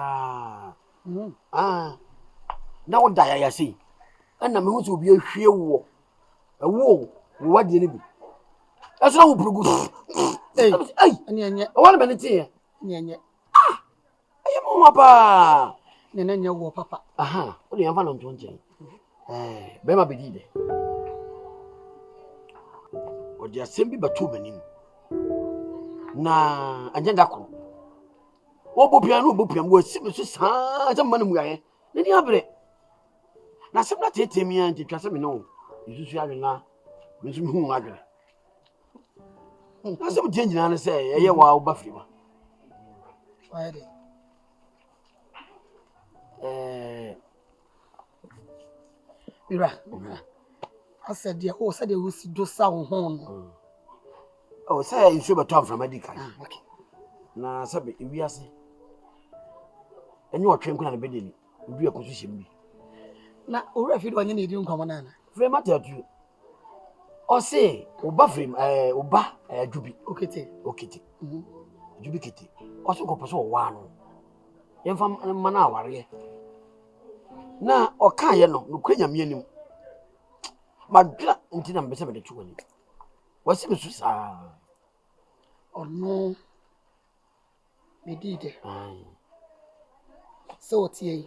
pa. Now die I see. And I'm going to be a sheer war. A war. What did it be? That's not good. Hey, what a minute here. I am papa. Nene wo papa. Aha, only have on 20. Bema be did. Or there simply but 2 men. Na agenda ko. Obopian wo simisu sa money mu aye. Nani abre. Na semna tete mi anti twase me no. Isusu adwena. Me so hu adwena. Na sem tie nyina na say eye wa oba firi ma. Why dey? Mira. I said the who said they will do sound home. Oh, say you should be talk from medical. Okay. Na sabe ewiase. Enye otwe nkuna na bedeni. Obi akosu hyem. Na owura fi do anye na edi nkomo na na. Frame atatu. O say oba frame oba ajubi. Okete. Ajubi kete. O so ko poso wa no. Yemfa mana aware. Na o kan ye no kwanya mianim. Madra ntina mbese be de chuwani. Wasi be susa. Oh no. Me did it. So what's ye?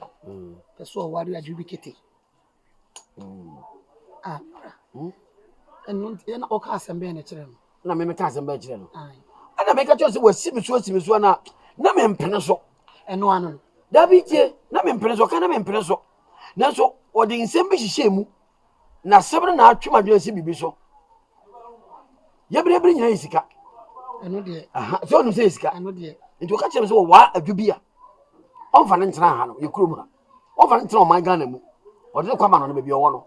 Person wari ajubi kete. And no oka asembe na kire no. Na me ka asembe kire no. Ana me ka cho se wasi be so na me mpene so. Eno anu. Da bi tie na me mpene so ka na me mpene so. Na so odi nsem bi hihye mu. Na sebre na atwema dwen se bibi so. Yebre nya isika. Eno de. Aha, so no se isika. Eno de. Nti o ka kire me so wa adwubi a. Onfa ne ntena ha no, ye kurom ha. Onfa ne ntena o man Ghana mu. Odi ne kwama no be bi owo no.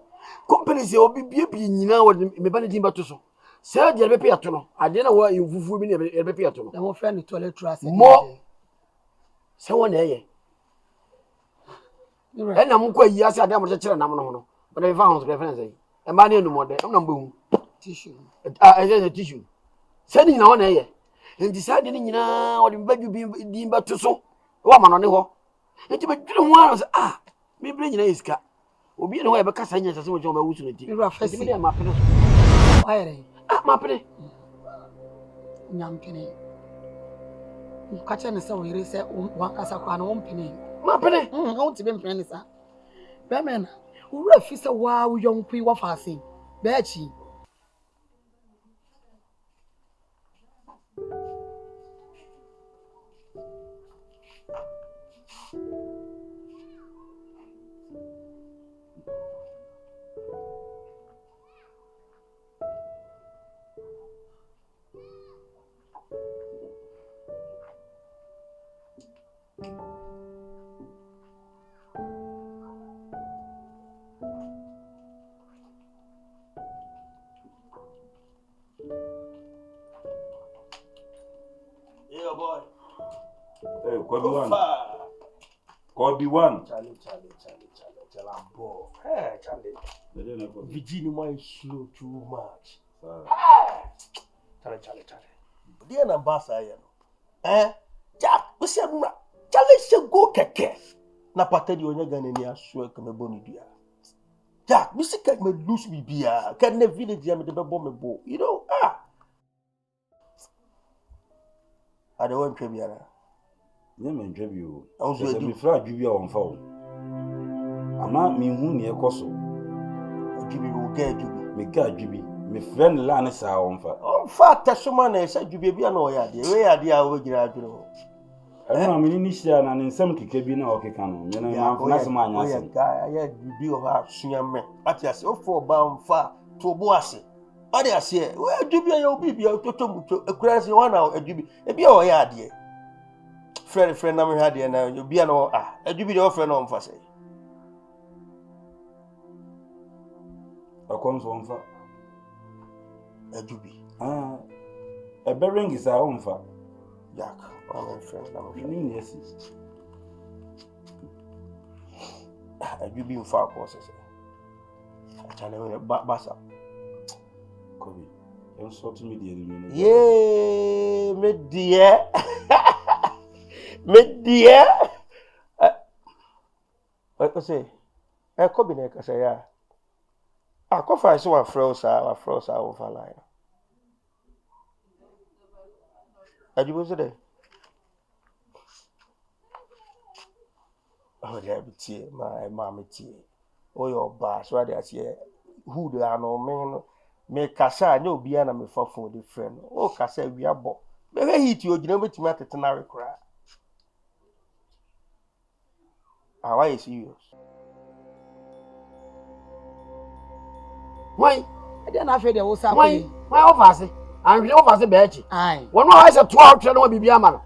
Company se obi bie nyina wo me ba ne din ba to so. Se de be pe ato no. Ade na wo yufufu bi ne be pe ato no. Na mo friend toilet trust. Mo. Se wo na eye. Na mo kwa yi ase ade am kire na mo no no. But if I was reference, a man in the mother, I'm not boom. Tissue. A tissue. Sending on a year. And deciding in or in bed you be but to so. Woman on the wall. And you didn't want us. Me bring a car. Will be no way because I just so much of a wooden. You are first. My penny. Why? My penny. Young penny. Catching the soul, you say one as a one penny. My penny. I want to be penny, sir. Batman. Ura fisa wa young pre wa fasi. Bechi. Boy. Hey, Kobe one. Charlie. I'm bored. Hey, Charlie. Virginia is slow too much. Charlie. Dear ambassador, Jack, we say, Charlie should go keke. Na patedi onye gane ni aswe kame boni dia. Jack, we say can me lose me bia. Can ne village ya me de bomb me bo. You know, I don't want to be here. You may drive you. I was ready. Me fly give you on phone. I'm not me who near Cosso. Give you get you. Me get you. Me friend Lannis are on fire. On fat, Tasman said you be an oya. The way I did, I will get out. I don't know, Minister and in some cabin or Kikano. You know, I'm not my guy. I had you be her senior man. At your so for bound far to Boase. I say, where do you be a crazy 1 hour? A be all idea. Friend, I'm had here now. You be an or a do be your friend on for say. A comes on for a duby. A bearing is our own for Jack. My friend, I'm yes. A duby in far courses. I tell you, Bassa. Kobe, don't sort me the yeah, me dear. say, I could be neck, I say, yeah. I could find so a froze over line. And you was there. Oh, there be tea, my mammy tea. Oh, your bass, right there, see who they are no man. Make Cassa, no be an me for the friend. Oh, Cassa, we are bought. Maybe he to you never to matter to marry cry. How are you serious? Why? I didn't have the old Why office? I'm the office betchy. Aye. One I said 12 channel be man.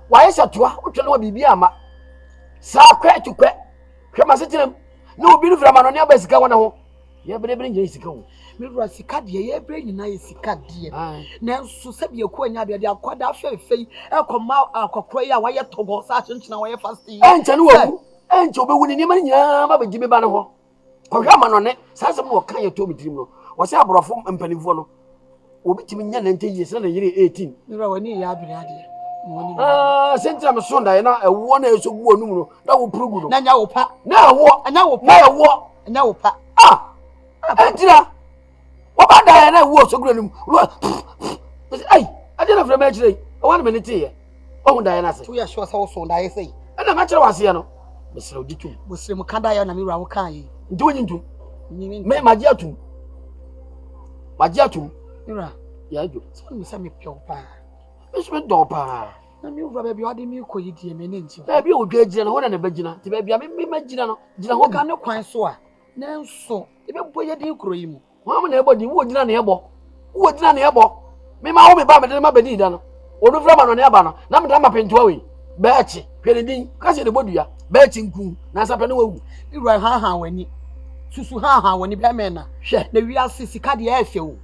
Why is it 12 channel be ama? Sa quet to quet. Come sit him. No beautiful man on your best go on. You better bring your sickle. Me rasika de ye bring na sika de. Na so se be ko nya de akwada afefe e koma akokro ya waye togo sa chinchina waye fasting. Enchanu wu. Encho be wuni ni man nya ba be jibe ba no ho. Ko hwa ma no ne. Sa se mo kan ye to mi tirim no. Wo se aborofo mpanifo no. Obi timi nya 90 years na yire 18. Mira woni ya abire ade. Sentra me sonda na ewo na eso gu onum no. Na wo progu no. Na nya wo pa. Na wo. Anya wo pa. Na ewo. Anya wo pa. Entira. Oba da na wo so gu onum. Ai, ade na frema chire. O wan me ne tie. O hu da na se. Tu ya sure so so da ye sei. Na ma chire wase no. Mesra oditum. Bosire mu kada ya na mi wura wo kan yi. Nti wonyi ntum. Me maji atum. Maji atum. Mira. Ya jo. So mi sa me pio pa. Mesme do pa. Na mi wura ba bi ade mi ko yi die me ne nti. Na bi o dwa gina no, ho na na bagina. Ti ba bia me magina no. Gina ho ka ne kwan so a. Na nso. E be boye din kuro yi mu. Ho am na ebo din wo gina na ebo. Wo gina na ebo. Me ma wo me ba me de ma bedi da no. Onu fra ma no ne aba no. Na me da ma pentoa we. Beachi. Hwede din. Ka se de bodua. Beachi nku. Na sa pe ne wawu. Iru ha wani. Susu ha wani be me na. Hwe na wi asisi ka de e fewu.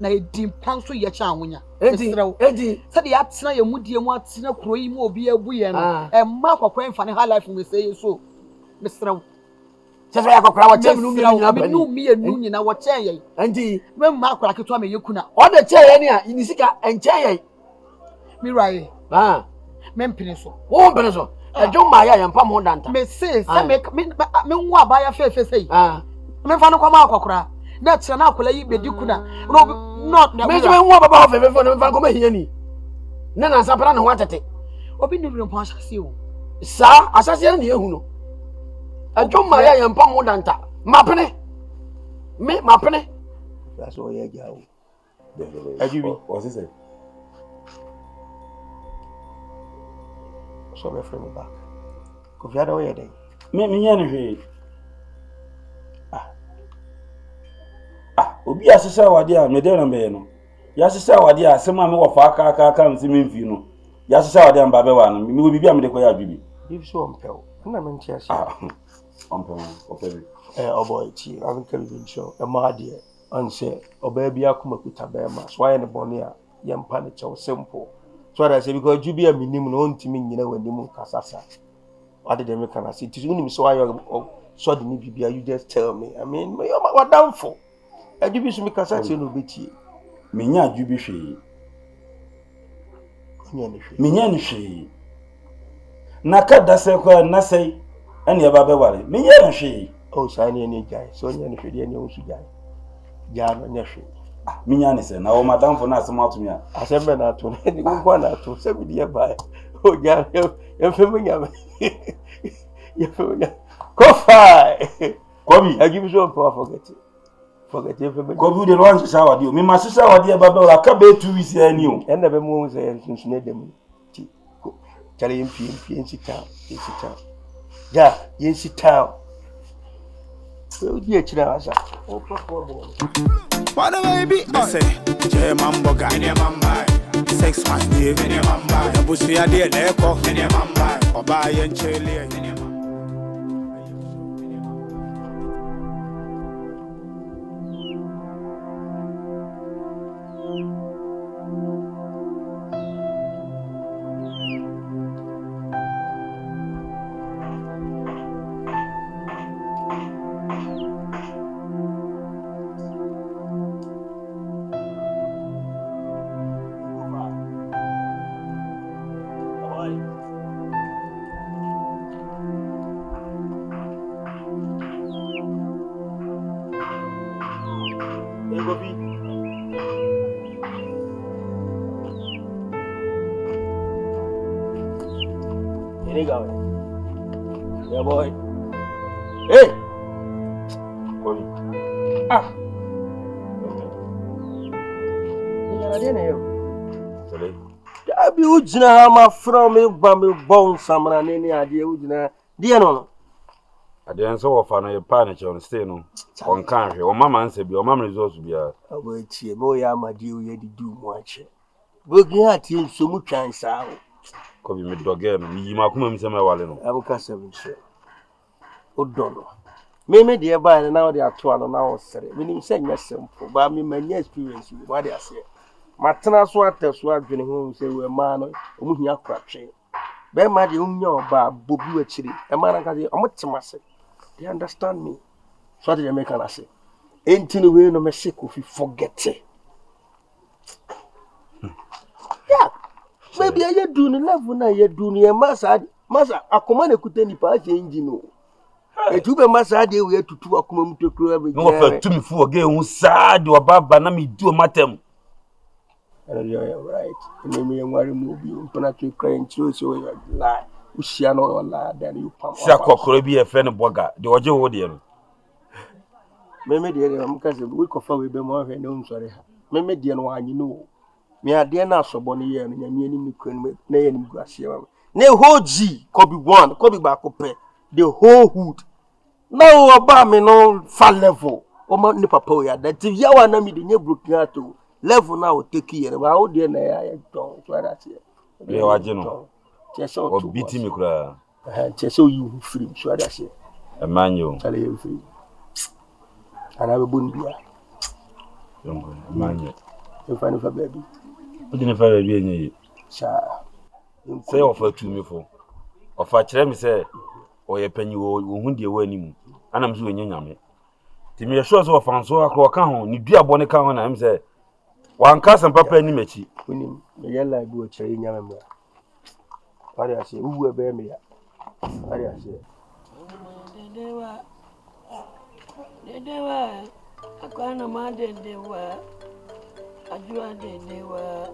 Na edin pan so ye cha anwonya. Edi. Se de atena ye mudie mu atena kuro yi mu obi abu ye no. E ma kwakwa mfa ne high life we say so. Mesrew. Se so ya kwakwa wa chem nu mi nyina ba. Nu mi enu nyina wo chen ye. Enti me ma kwakwa keto me yekuna. O de che ye ni a ini sika enche ye. Mi rai. Me mpene so. Wo mpene so. Ejo ma ya yampa mo danta. Me say se me nwu abaya fefe sei. Me fa no kwa ma kwakwa. Na tira na akola yi bedi kuna. No me so nwu ababa fefe fo na me fa ko ma hiya ni. Na sapra na ho atete. Obi ni bi mpa asase o. Sa asase na ehu no. Ejo ma ya yampa mo danta. Mapene. Me mapene. That's all you get. Ajubi. What's he say? So my friend back. Kofi ada where dey? Me nya ne hwe. Obi asese awade a me dey na me no. Ya asese awade a sema me wo fa aka me me mfi no. Ya asese awade amba be wa no. Me wo bibia me de koya bibi. If so ompel. Na me ntia se. Ompel. Okay. Oboy ti. I'm can be sure. E ma de anse oba bia kuma kuta be ma. So aye ne bone a yempa ne chew simple. So that I say because you be a minimum on timing nyina wanimu kasasa. Other than me can I say it is only so I so the bibia you just tell me. I mean what down for? Ajubi so me kasasa no beti. Me nya ajubi hwe. Me nya ni hwe. Na ka da se ko na sei ene e ba be ware. Me nya ni hwe. Oh sai ne ni jai. So nya ni hwe de ni o su jai. Ja no nya hwe. Minya ni se na o madam for na asem atumi a. Asembe na to ni ko na to se bi de ba. O ja e fe munya. Ya fe munya. Ko fai. Kobi, ajubi so forget it. Forget it. Kobi de wan sisa wadi o. Me ma sisa wadi e ba be wala ka be 2 weeks ani o. En na be mu se sunsun dem. Ti. Chale mpie nsita. Ja, yensita. We di echira asa. O papa bo. What a baby, I say, J Mamboga, and your mamba, 6 months, and your mamba, the bush, your dear Leco, and your mamba, or buy and chili, and your mamba. away. Yeah, boy. Hey! Kobi. Yeah, I didn't. Today. Abi ujina ma from me ba me bon samra ne ne ade ujina de no Ade nso wo fa no ye pa na che on stay no on kan hwe o mama nse bi o mama results bia abo etie mo ya amade o ye di du mu ache bogi ati nso mu twan saa Kobi me doge no mi yima kuma mi se ma wale no abuka 7 share o dono me de ba na o de ato ano na o sere me nim se nya simple ba me manya experience bi ba de ase matena so ateso adwene ho se we ma no omu hia kwatwe be ma de unya oba bobi wachiri e ma na ka de omotemase they understand me so they make an say enti no we no me se Kofi forget it yeah maybe I do ni level na ye do ni e masa akoma na kuta ni pa je engine o etu be masa de we tutu akoma mu tokro be no fa tumi fu oge hu saa de obaba na mi du o matem. You're right. You may worry movie, mpana to crying through so you lie. Ushia no lie, then you pump. Sakokoro bi e fe ne boga de oje wo de no. Meme de am ka se we kofa we be mo hwe ne nsore ha. Meme de no anyi no. Me ade na asobo ne ye no nyame ani mi kran na ye ni guase ma. Ne hoji Kobi one, Kobi ba ko pe. The whole hood. Now oba me no fa level. O ma ni papa o ya that ya wa na mi de nye broken ato. Level now take here but how dey na ya don so that here Le waje no cheso o biti mi kura cheso you free so that here e manyo tell you free ana be bon bia yongo manyo e fa no fa baby o di ne fa baby enye cha say o fa tu mi fo o fa kire mi say o ye panyi wo hu de wo animu ana mi so enye nyame ti mi sure so o fa nso akro ka ho ni dua bo ne ka ho na mi say wan kasa papa ni mechi unim me yalla bi o chere nyame mo pare ase uwu be me ya pare ase dedewa akwana ma dedewa ajua dedewa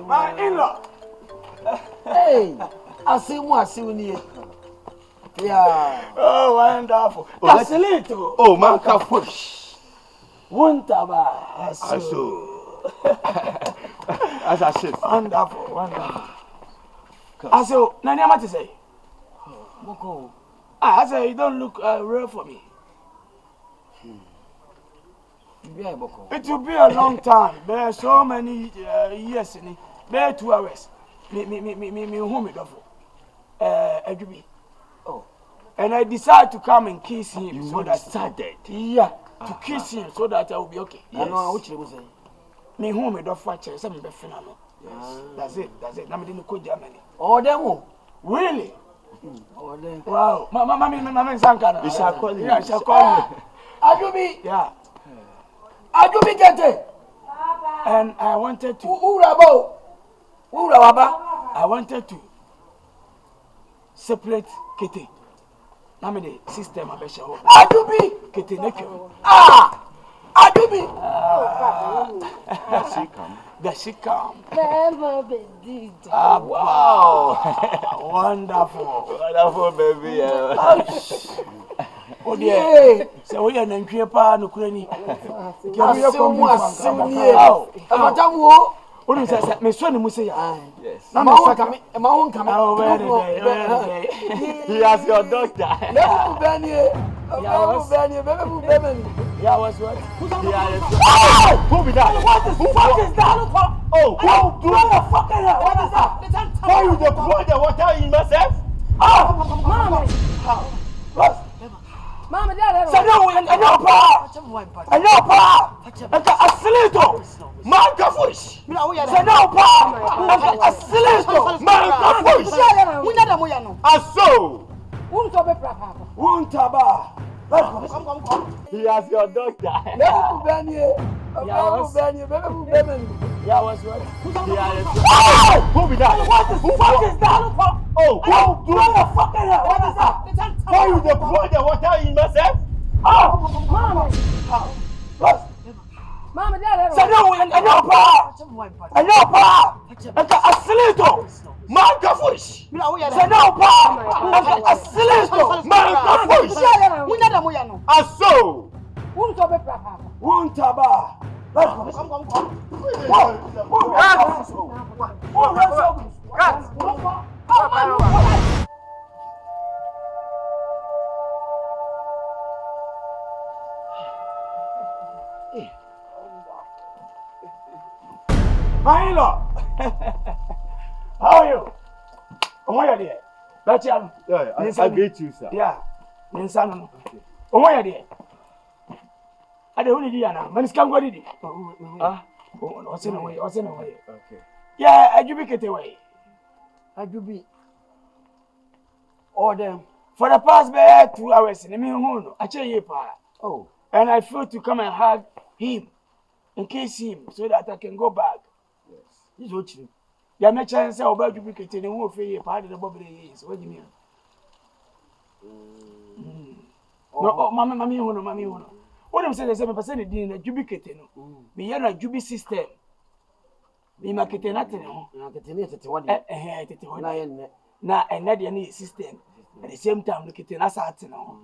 My in-law. Hey, asimu ni. Yeah. Oh, wonderful. Casilito. oh man ka push Wuntaba. aso As I said. Wonderful. Aso, nani am I to say? boko I say you don't look real for me. bia boko It will be a long time. There are so many years in it. There are 2 hours. Me home it off. Edubi. Oh. And I decided to come and kiss him. you so decided yeah, to kiss him so that I will be okay. I know which was say Me home it off watch some be final. Yes. That's it. Now me didn't go Germany. oh demo Really? oh dem Wow. Mama Sankara. You shall call him. Yeah, I shall call him. Ajubi Yeah. Kete And I wanted to ura waba I wanted to separate Kete. Now me the system I be show. Ajubi Kete nekyo. Ajubi The she come. Never been did. Wow. Wonderful. wonderful baby Oh dear. So we are nantwie pa no kura ni. asimu ni amatamu Onu say me so ni mu say ya. yes Na ma me won saka. kame Oh, where the he has your doctor lebu bani bebe Yeah, was what? who be that what is that oh who do you fucking hell what is that why you dey pour the water in myself Mama. Mama, Dad, Say no, and no pa. And no pa. And a silito. Man ka fush. Say no pa. A silito. Man ka fush. Aso. Wuntaba. he has your doctor lebu bani bebe Yeah, was what? who be that what is that oh who do you fucking hell what is that why you dey pour the water in myself Mama, Dad, Say no, and no pa. And no pa. And a silito. Manka foolish. Mira, we are Say no, pa. Asileto. Manka foolish. Munya da moya no. Aso. Who to be papa? Wuntaba. Let's go. Come. My in-law. How are you? Omo ya there. That's you. Yeah, I greet you, sir. Yeah. Ninsano. Omo ya there. Ade huni di ana. Maniska ngodi di. Ah. What's in the way? Okay. Yeah, Ajubi kete way. Ajubi. All them. For the past 2 hours, I mean, I tell you, pa. Oh. And I feel to come and hug him, encase him, so that I can go back. Yes. He's watching. You have no chance about you getting a wolf here, part of the bobby is. What do you mean? No, mammy, what I'm saying is 7% in a jubicating. Me a jubi system. Me marketing nothing. Now, another need system. At the same time, look at us at no.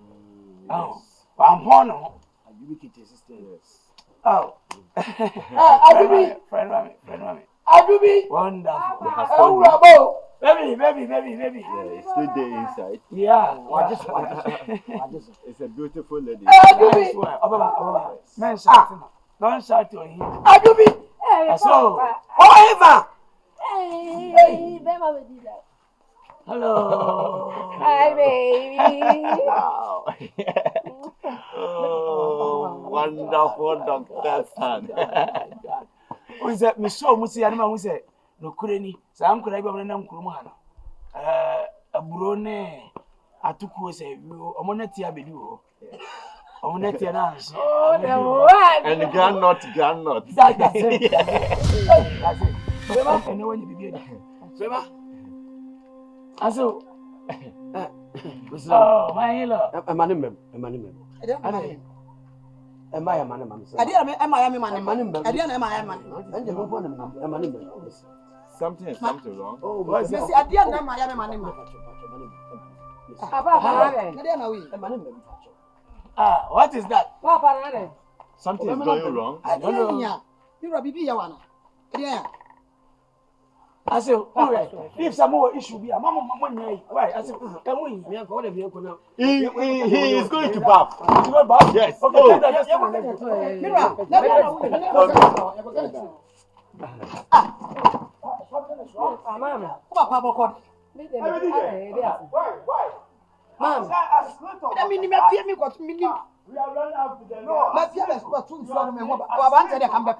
Oh, I'm honor. A jubicating system. Yes. Oh, Ajubi. friend, Rami. Ajubi. Wonderful. Baby. Yeah, it's still there inside. Yeah. What just? It's a beautiful lady. Ajubi. Man, shout. Don't shout to him. Ajubi. Hey, So, However. Hey, Bema will do that. hello. Hi, baby. Wow. Oh, wonderful Dr. San. Who said, Miss Shaw, Musi Anima, who said, no Kureni, Sam could I go and I'm Kurumana. A brone, I took who say, you, a monetia bedu. A monetia dance. Oh, no, what? And granite. That's it. That's it. I know when you be Sema. so, Oh, my hello. a man. Am I a man? I didn't am I man. I didn't am I man. Something wrong. Oh, Yes, I didn't am I man. Papa, I didn't know. Ah, what is that? Papa, Something is going wrong. I don't know. You're a baby, Yawana. Yeah. I said, if some more issue be a mamma, why? I said, can we? He is going to bath. You go back? Yes. Okay, Oh. Mama, Papa, Papa, Mom, I mean, me got me. My fear is what 2 from me. I wanted to come back.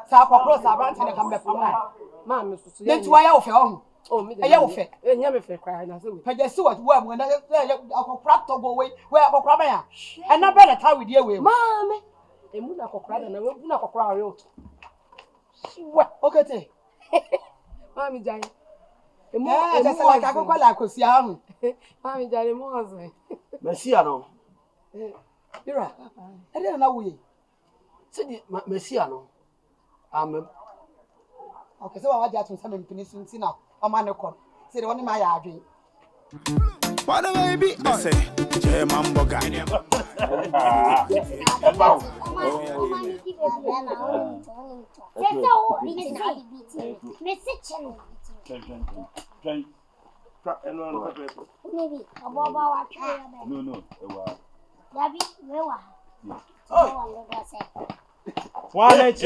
Sako cross around and come back from Mom, That's why I fell. oh, me, I yell fair. and you may cry. I said, I just saw it when I cracked to go away where I cry. And I better tell with you. Mom, a moon of cry and I will not cry. What? Okay, Mammy, Jay. yeah, just like I go like I see how. Mammy, Jay, more. Messiano. Mira, I didn't know we. Said Messiano. Okay, so I just some finishing now. A man of call. Say the one in my yard. What a baby, I say, Mambo guy. One inch.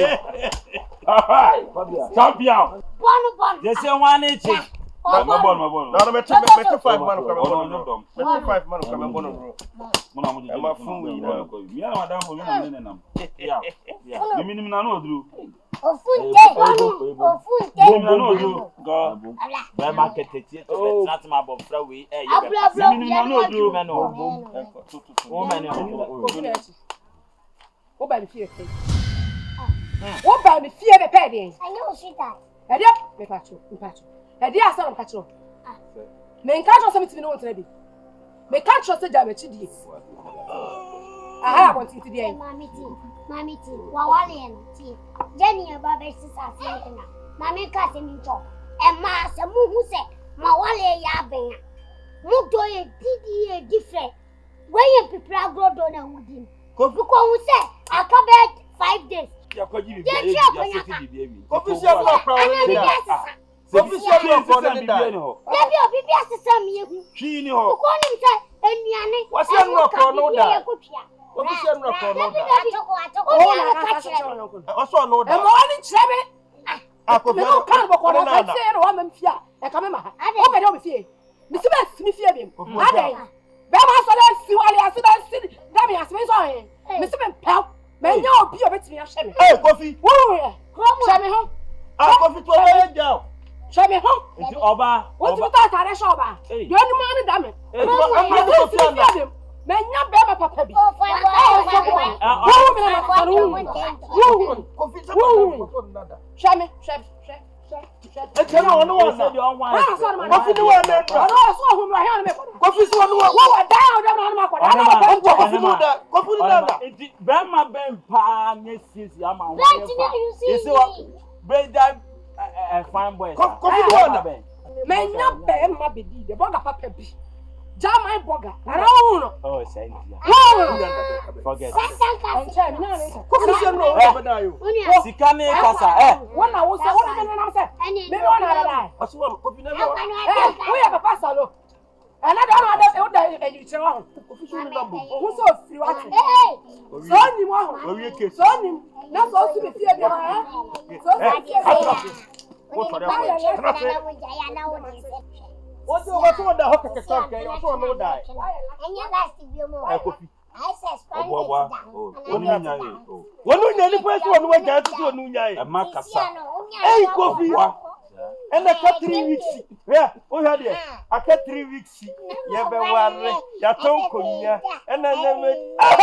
Champion. They say 1 inch. My ball. No, no, me 5 man come on. 5 man come on. I'm a fool. Me and madam for me na nenam. Yeah. Me minimum na no odru. Me na no odru. Go. Buy market tie to bet my bob fra we eh ye Me minimum na no odru. me no. O me no. What by the fear? What by the fear? The penny. I know she that. Head up, me patcho. Head up, son of patcho. Me can't trust something to know to be. Me can't trust the damage to do. I want it to be. Mommy tea. Wawale tea. Jenny about sister saying, Mammy cat in top. Emma se mu se ma wale ya benya. Mu do ye didi different. When you people grow down and wooden. Because who say I come back 5 days. Ya kwa jibi Yeah, bibi yeah, ya yeah. seti bibi ebi. Official no problem ni da. Official no problem ni da. Lebi obi asesa mi ehu. Twi ni ho. Ko ni mse enuane. What's your no problem da? Official no problem da. Atoko na ka se What's your no da? e mo ni chebe Akofia me ko kan bo ko na ka se no wa me fia e ka me ma ha o be de o me fie mi si be mi fie bi ade be ma so le si wale ase be si da mi ase me so he mi si be pel me nya obi obetimi a hye me Hey, Kofi. wo hye me ho Kofi to le down. hye me ho Nti oba. wo ti ta tare sho ba yo ni mo ni da me me nya be ma papa bi Oh, fine. wo me na ma so wo Kofi se ko nada. hye me E tell no no one. Kofi ni one me. Kofi si one one. Kofi no da. Kofi no da. Nti bema ben pa ne sisi ama wo. You see what? Be that fine boy. Kofi no one da. Me nya be ma be di de boga papa bi jama boga ara wo no Oh, say it. Forget. enche me na le Kofi se no over da yo. Sika ne kasa wona wo se wona na se me wona na dai What's one? Kofi na. wo ya papa salo ana da na da e wo da e yiri chere ho Kofi se no bo. wo so ofiri wa te so ni mo ho Owie ke. so ni na so si be fie bi ha so What's one da hokka ke talk e so no da. Anya last bi mo. Kofi. I say spend it Obo down. Wonu nya ye. Wonu nya ni pese wonu wa ja tu wonu nya e. E ma kasa. Hey, Kofi. And I cut 3 weeks. Yeah, oh, had it. I cut 3 weeks. Yeah, but one, ya don't come here. And then, ah,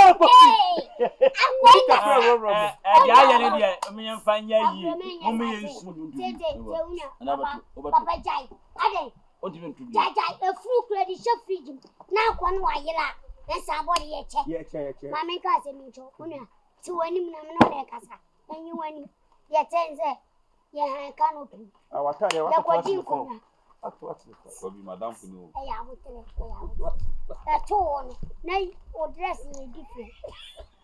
ya ya ne dia me yan fanya yi mo me yesu Papa Jai. Ade. o ti ben tu Jai, a fruit credit shop fridge. Now, one while you are. Then somebody a check. yeah. Mamma Casa Mincho, to any no casa. And you went, yet, yeah, I can't open. I was telling you The what you So be madam kunu. I would a tone, nay, or dressing different.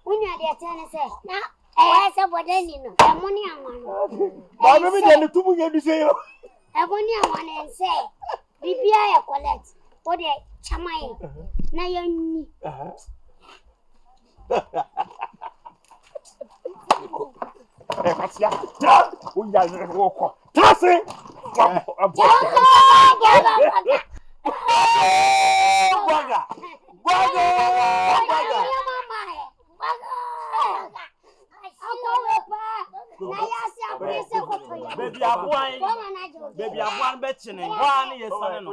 When you are there, ten say, now, I said, what then you know, ammonia one. I remember the 2 million to say, Ammonia one and say, Bibia collect, or the chamay. Now you baby abuan be chine wa ne yesane no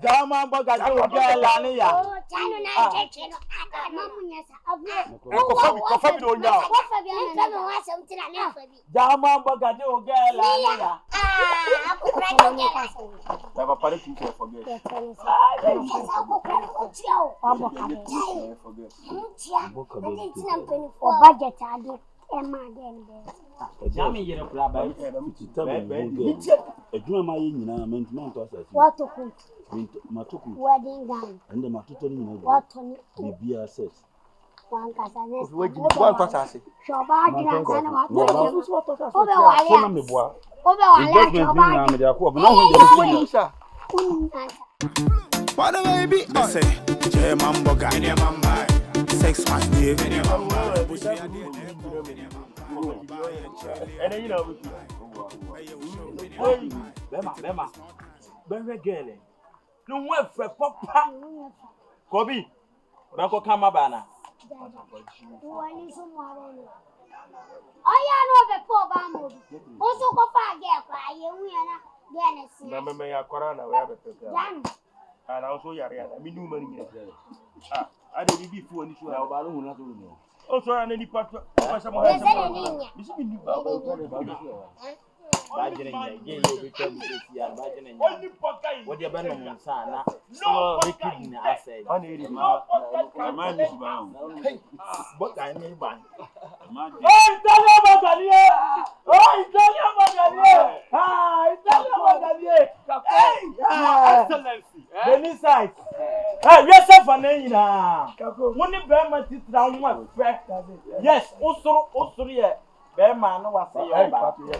Dama boga de oga la ne ya. Dama boga de oga la ne ya. Never pare to forget. Budget Jami yere kula ba. Ejuma ma ye nyina ma ntuma nto asase. What to cook? Matoku. Wedding gown. Ende matoto ni nyina. What to Bibia set. one casane. one touch. Shoba dina sana what to Fona wale. me boa. Obe wale Investment shoba. na me dia ko na ho de Sir. What a baby, I say, J Mamboga, sex my dear, And then you know, Bema. Benwe gele. No we fe papa. Kobi. Ba ko kama bana. Oya no be po ba mo. Oso ko fa ge kwa ye wu na ge na si. na me ya corona we have to. Dan. And also yare mi nu mani. Ah, I dey be fu oni so. Ya ba ru na so no. Also na ni pat pa sa mo. Ye se ni nya. Mi si mi nu ba. Bajene nya, ye yo be tell me this ya bajene nya. What you be no monsa na. So wicked na asay. On eri ma. Man is bound. But I need ban. Italia Magalie! Oh, Italia Magalie! Ah, Italia Magalie! Hey! Excellency! Benin side. Hey, yes, sir, for Nina. When you bear my teeth down, one fact. Yes, also, yeah. Bear man, was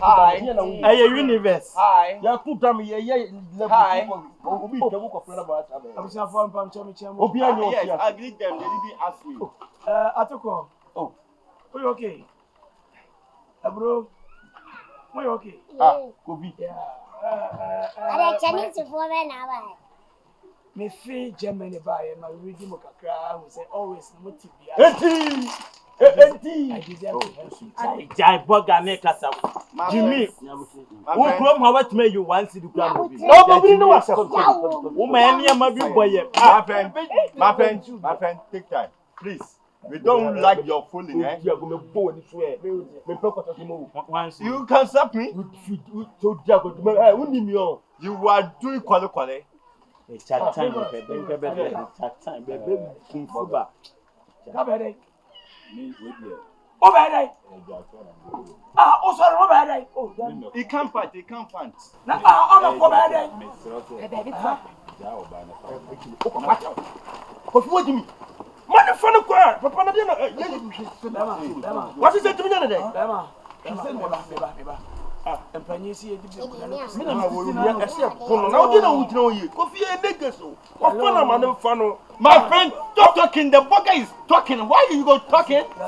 hi. Hey, universe. Hi. Ya ku dam ye level. Obi te wo kofre na ba abe. I'm saying for Pam Chamicham. Obi anyo Yes, okia. I greet them. They didn't ask me. Atoko. Oh. Are you okay? Bro. Are you okay? Kobi. Yeah. Are Chinese for me now? Me feel Germany by my reading Mokakra who say always no TV. Eti. I deserve to help you. I jai boga ne kasa. Jimmy. Who come how to make you once the ground. Nobody know what's up. Woman near my big boy. My friend, take time, please. We don't like your fooling, eh? You can stop me. You are doing quality. It's a time, baby. Oh, sorry, over oh, He can't fight. now, I'm a command. What do you mean? Man, front of car. Papa, what is it to me today? And Panyesi, my friend, stop talking. The bugger is talking. Why you go talking? I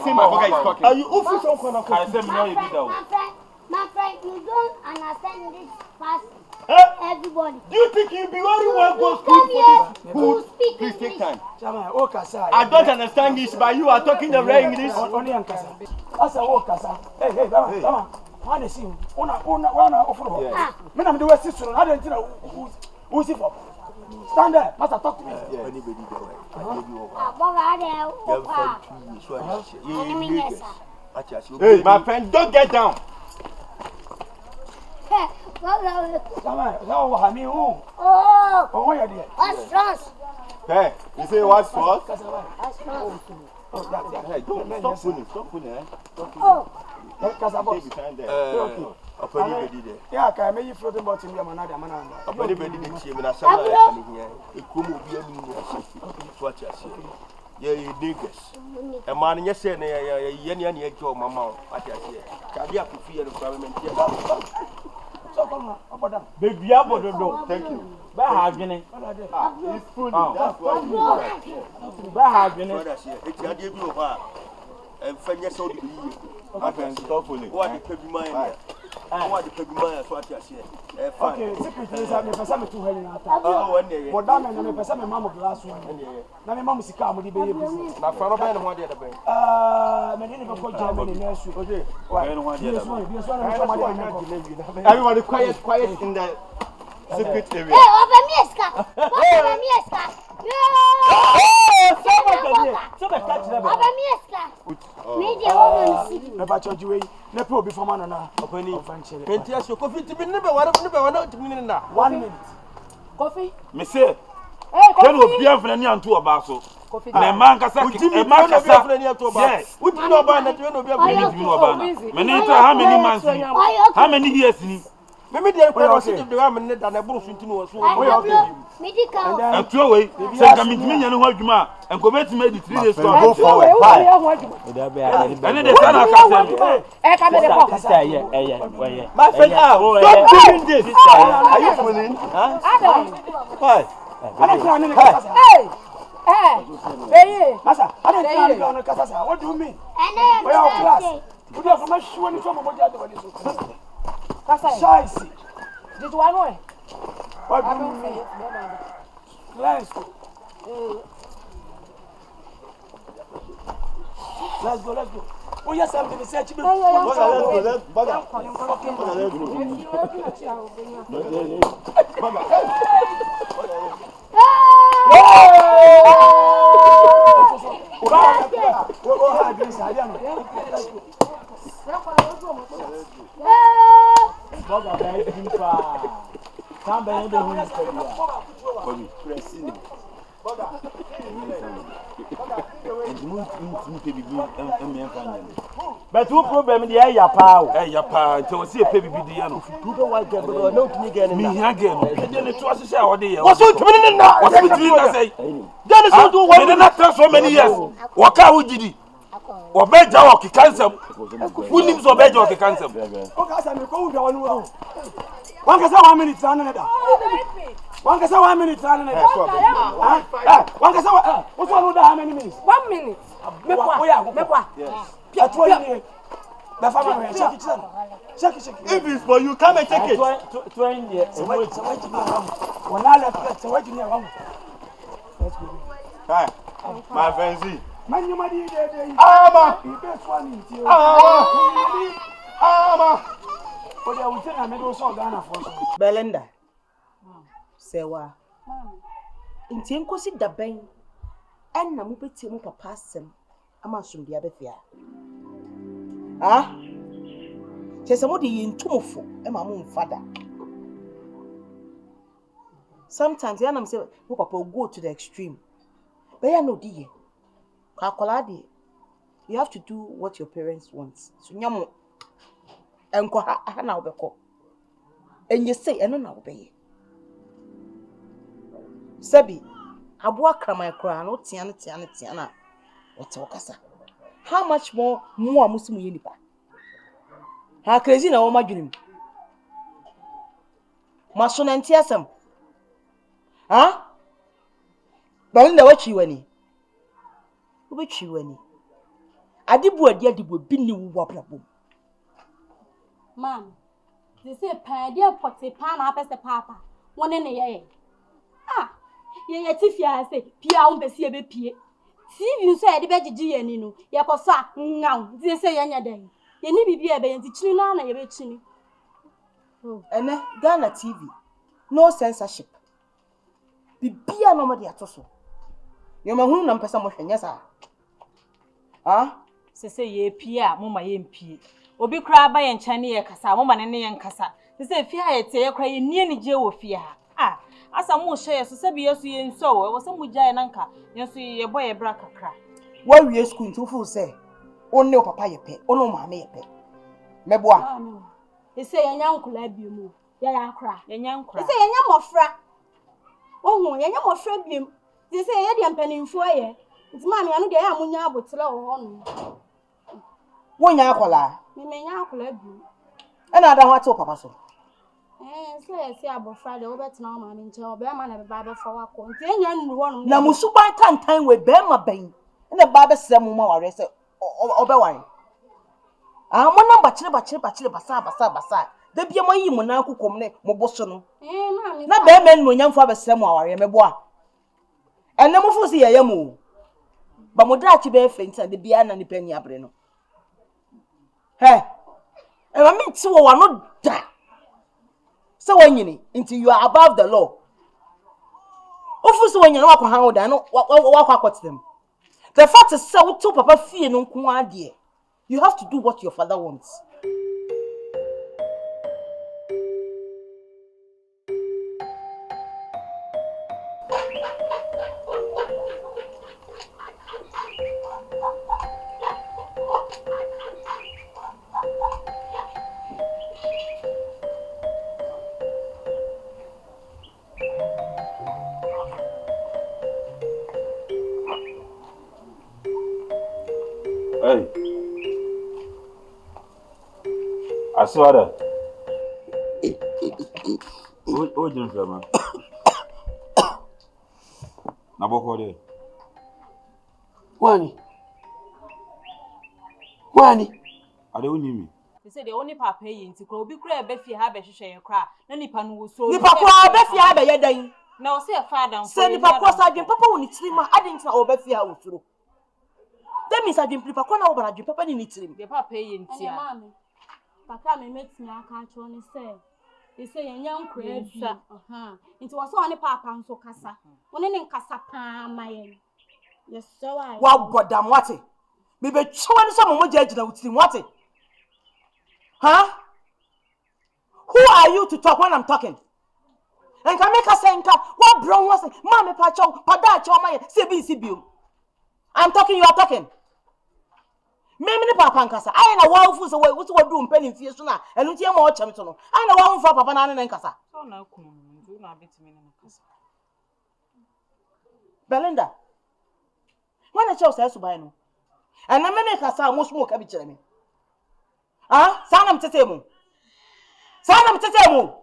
say my bugger is talking. Are you official? I say no, you did that. My friend, you don't understand this fast. Everybody. Do you think you'll be very well go school for this? Who speak Please take time. I don't understand this, but you are talking the right English. Only Ankasa. As a walker, hey, come on. I see you. One offer. Men, I'm the West Sister. I don't know who's it for. Stand there, Master, talk to me. Hey, my friend, don't get down. What's wrong? Hey, you say what's wrong? What's wrong? Hey, don't stop fooling, eh? Oh. Stay behind there. Yeah, can I make you floating about in your manada? Yeah, niggas. A man, yes, and a job, mamma. I just say, Kadia to fear the government. Baby, I don't know. Thank you. Bahagene. It's food. That's what you do. Bahagene. It's a debut of her. And Fenya so do you. My friend, stop fooling. What the baby mine? What the baby mine? What you say? Okay, secretary is having a person to her. Oh, one day. But damn, and a person, my mom of last one. Now, my mom is come with the baby business. My friend, I don't want the other bank. My name is Germany nursery. Okay, Everybody quiet in the secret area. Hey, over me, Ska. Over me, Ska. Media woman see. Never charge you. Never be for man now. Coffee to be never one to me now. 1 minute. Coffee? Me say, can we be a friend to a basso? My man, Cassa, a man, yes. What do you know about that? You know, how many months? How many years? Maybe they are sitting the ramen and a bush into us. Medical. And throw away, send them in and what you are, and go back to maybe 3 days. Go forward. And then the son of My friend, stop doing this. Are you fooling? Why? Hey, Massa, I don't know Casa. What do you mean? And Where are class? Would you have much when you come about Scheiße. Did you know? What do you mean? Let's go. Oh, yes, I'm going to say, ha dress ade am. Boga ba dimpa. Samba yende hu nisabia. Kobi. Pressing. Boga. But who problem the ya pa? Ya pa, nti o se pe bibi di ya no. Tudo wa get but no tumi get Mi hia ge no. Ede ne to asese a wode ye. Waso tumi na. Waso tumi na say. Then so do wa. Ede na tan so many years. Waka wo gidi. Obeja wo kikansem. Wunim so obeja wo kikansem. O ka sa me ko wu da wonu wo. Wan ka sa 1 minute tan na da. Wan ka sa 1 minute tan na da. Wan ka sa what one how many minutes? 1 minute. Mekwa. Yes. Pia 20. Ba fa ma check it. Check. If it's for you, come and take it. 20 years. So wait. Wana left. So wait near one. Let's go. Hi. My friends. Manyuma di de. Ama. Odia we tell me do so Ghana for so. Belinda. Sewa. Nti enkosi daban. Enna mo betie mo papa asem. Ama asomdua befia. Chese mo de yintumfo e ma mo mfada. Sometimes ya na me say mo papa go to the extreme. But ya no die. Kakolade. You have to do what your parents want. So nyamo enko ha na obeko. Enye say eno na obeye. Sabi aboa krama ekra no tia na. What okasa. How much more amusimu ye nipa? Ha crazy na wo madwunim. Maso na ntiasem. Belinda wachi wani. Wachi wani. Adibu bi ni wo abrabom. Mom, they say padia pote pan apese papa. One ne ye. Ye tifia say pia wo pese be pie. TV nso e de begigi ye ni no. Ye koso a ngaw. They say ye nya den. Ye ni bibia be nti chini na ye be chini. Ene Ghana TV. No censorship. Bibia no ma de atoso. Ye ma hunu na mpesa mo hwenya sa. Sese ye pie a mo ma ye mpie. Obi kra ba ye nchane ye kasa mo ma ne ye nkasa. Sese fie ha ye te ye kra ye nie ni je wo fie ha. Asa mo hye so se bi yesu ye nso wo se mo gya ye nanka yesu ye boy ye bra kakra. Wa wie school nti fu se onne papa ye pe ono ma me ye pe. Meboa. Ese ye nya nkula biemu. Ya akra. Ye nya nkura. Ese ye nya mofra. Ohu ye nya mofra biem. Ese ye de mpanimfo ye. Nti ma me anu de ya amunya abotire wo ho no. Wonya akola. Me nya akola biem. Ena ada ho ate papa so. Se abofra de wo betena o ma me nche o be ma na be ba be fa wako. Nti enya nnu ho no. Na musuban tantan we be ma ban. Ena ba be sere mu ma ware se obe wan. Mo namba chire basa. Da bia mo yi mo na akokom ne mo boso no. Na be men no nyamfo abesere mu aware meboa. Ene mo fu si ye yam. Ba mo dra chi be fenta de bia na ni pani abre no. E ma me ti wo wa no da. So wanyini until you are above the law. Ofu so wanyina wa kwa han oda no wa kwa kwot them. The fact is say to papa fie no nko ade. You have to do what your father wants. Hey. Aswada. O jin fama. Na boko de. Wani. Ade unimi. They say the only papa yi nti kro obi kra be fie ha be hwehwe ye kra. Na nipa no wo so. Nipa kra be fie ha be ye dan. Na o say father nfo. Say nipa kra sa dwen papa wo ni tirima ade nti na o be fie ha wo suro. That means I didn't prepare corner over at your papa in it. The papa in tea. Papa me met me account on they say young crab. It was only papa and so casa. One in casa pa my. Yes, so I. Wow, goddamn what? Me be chwan so mo judge na uti what? Huh? Who are you to talk when I'm talking? And can make us say what brown was Mammy Pacho, Pada Choma, CBCB. I'm talking, you are talking. Many papa and casa. I know one fool's away, what we're doing penny fear sooner, and with your more champion. I know one for Papa and Casa. So now, do not be to me in casa. Belinda, when a child says to buy no, and I make us most smoke every me. Ah, Sanam Tetemo. Sanam Tetemo.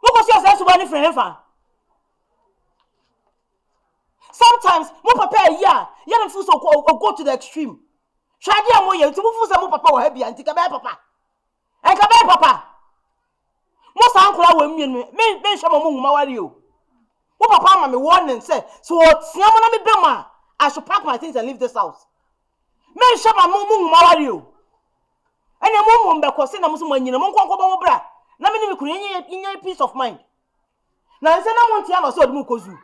Look at yourself to buy any friend. Sometimes, mo papa yeah, fools go to the extreme. Try dear mo to fools mo papa or heavy and take a bad papa. And a bad papa. Most uncle women, me shama mawari you. Mo papa me warn and say, so siamona me bema, I should pack my things and leave this house. Me shama mawari you. And a mum be kwose na musu manyina mo nkwanko mo bra. Na me ni kunye peace of mind. Na nse na mo ntia no so odum kozu.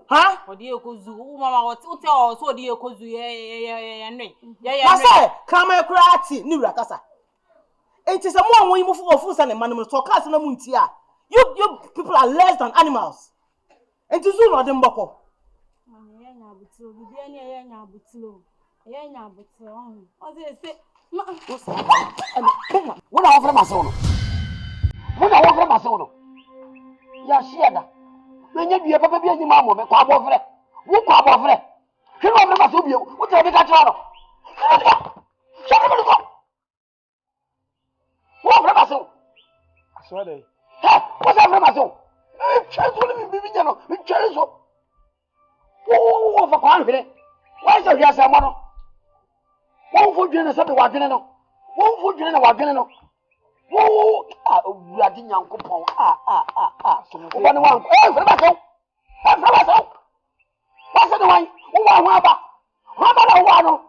Huh? Odi ekozu, mama what tell so odi ekozu ye say come krati ni rakasa. It is a more when you move for and man so cast na muntia. You people are less than animals. It is no dem boko. Ye nya butilo, bibi ani ye nya butilo. Ye nya butilo. O say What I offer myself. What I offer myself. Ya shiada. Menye bia papa bia ni mamo me kwa abofre. Wo kwa abofre. Hwe no ofre maso bia. Wo tell me ka kira no. Shaka me ko. Wo ofre maso. So dey. Ha, wo ofre maso. Chanso le bibi nya no. Me chanso. Wo fa kwa hwe. Why say ya say mo no. Wo fo dwene na sabe wa dwene no. Wo fo dwene na wa dwene no. Wo Wurade Nyankopɔn Obane wan fere ba so. Wasa de wan wo wa ho aba. Ho aba na wo no.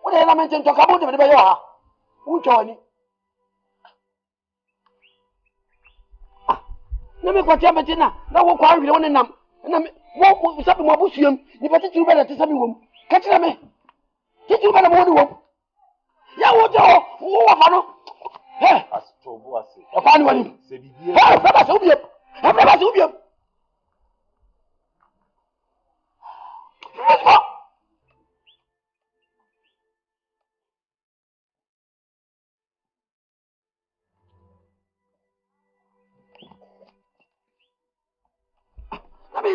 Wo de na mente ntoka bo de be yo ha. Wo twa wani. Na me kwatia mete na wo kwa hwere wo ne nam. Na me wo sabe mo abusuam. Ni beti tiru be na tesa me wom. Ka kire me. Tiru be na mo ni wom. Ya wo je wo wa fa no. Hey, Boase. Afani wani. Se bibie. Hey, papa se ubie. Papa se ubie.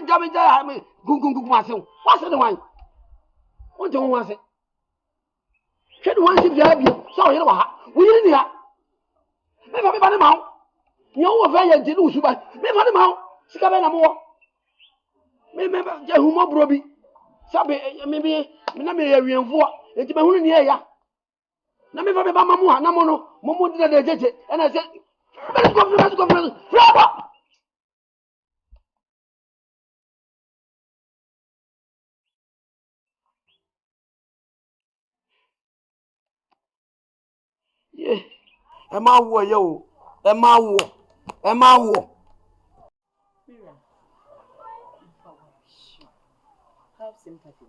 Dami gungun masen. What's the wine? What do you want to say? Can you want to be so you know we didn't hear. Me fa me ba ne ma ho. Ye wo fa ye nti lu suba. Me fa ne ma ho. Sika be na mo. Me je hu mo bro bi. Sabe me na me ye wienfo. Enti me hu ni ye ya. Na me fa me ba ma mo ha na mo no. Mo di na de jeje. E na se. Let's go. Bravo. Yeah. Am I war yo? Am I war? Have sympathy.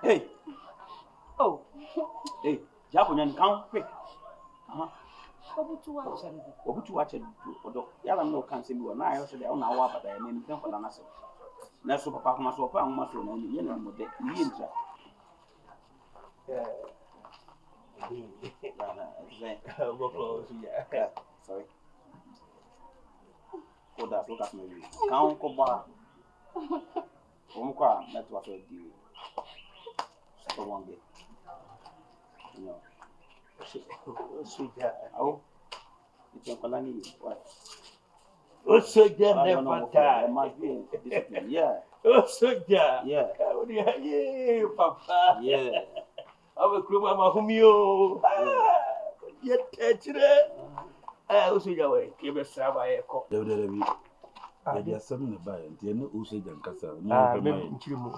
Hey. Oh. Hey, Japo nyan kan quick. Obutu wa chede odo. Yala no kan se bi wo na ayo se de o na wa bada ya me nten kwala na se. Na so papa kuma so pa anuma so na ni ye na mo de ni ntra. Sorry. Koda so ka me wi. Kan ko ba. Omo kwa na to so di. So wange. No. Soja. Oh. It's a colony. What? Oh, soja never die. Yeah. Oh, soja. Yeah. Yeah, papa. Yeah. Awe kuruma mahumio. Yet chire. Soja we. Kibe saba eko. Debi. Ya asem na ba nti na o soja nkasa. Me nchirimu.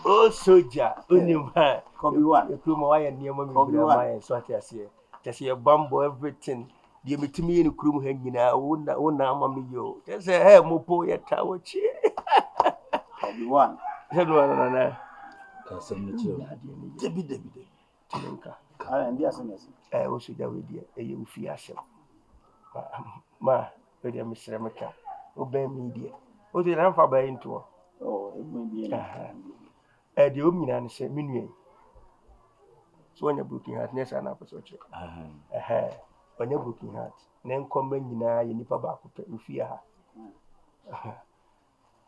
Oh, soja. Onima. Kobi wa. Kuruma wa ye niam mi bra ma ye so atiase. Tese bambo everything. Die metimi ye ni kurum ha nyina wona ama me yo. Tese mopo ye tawo chi. Kobi wa. Hedo na. Kasam ni chiro. Debi. Tinenka. Ndi asem. O so ja we die eye ufi asem. Ma, we dia misre meka. O ben mi die. O de na fa ba into. Oh, ebu bi. De o nyina ne se menue. So onya broken heart ne sa na aposo che. Onya broken heart. Na nkomba nyina ye nipa ba ko pe ufi ha.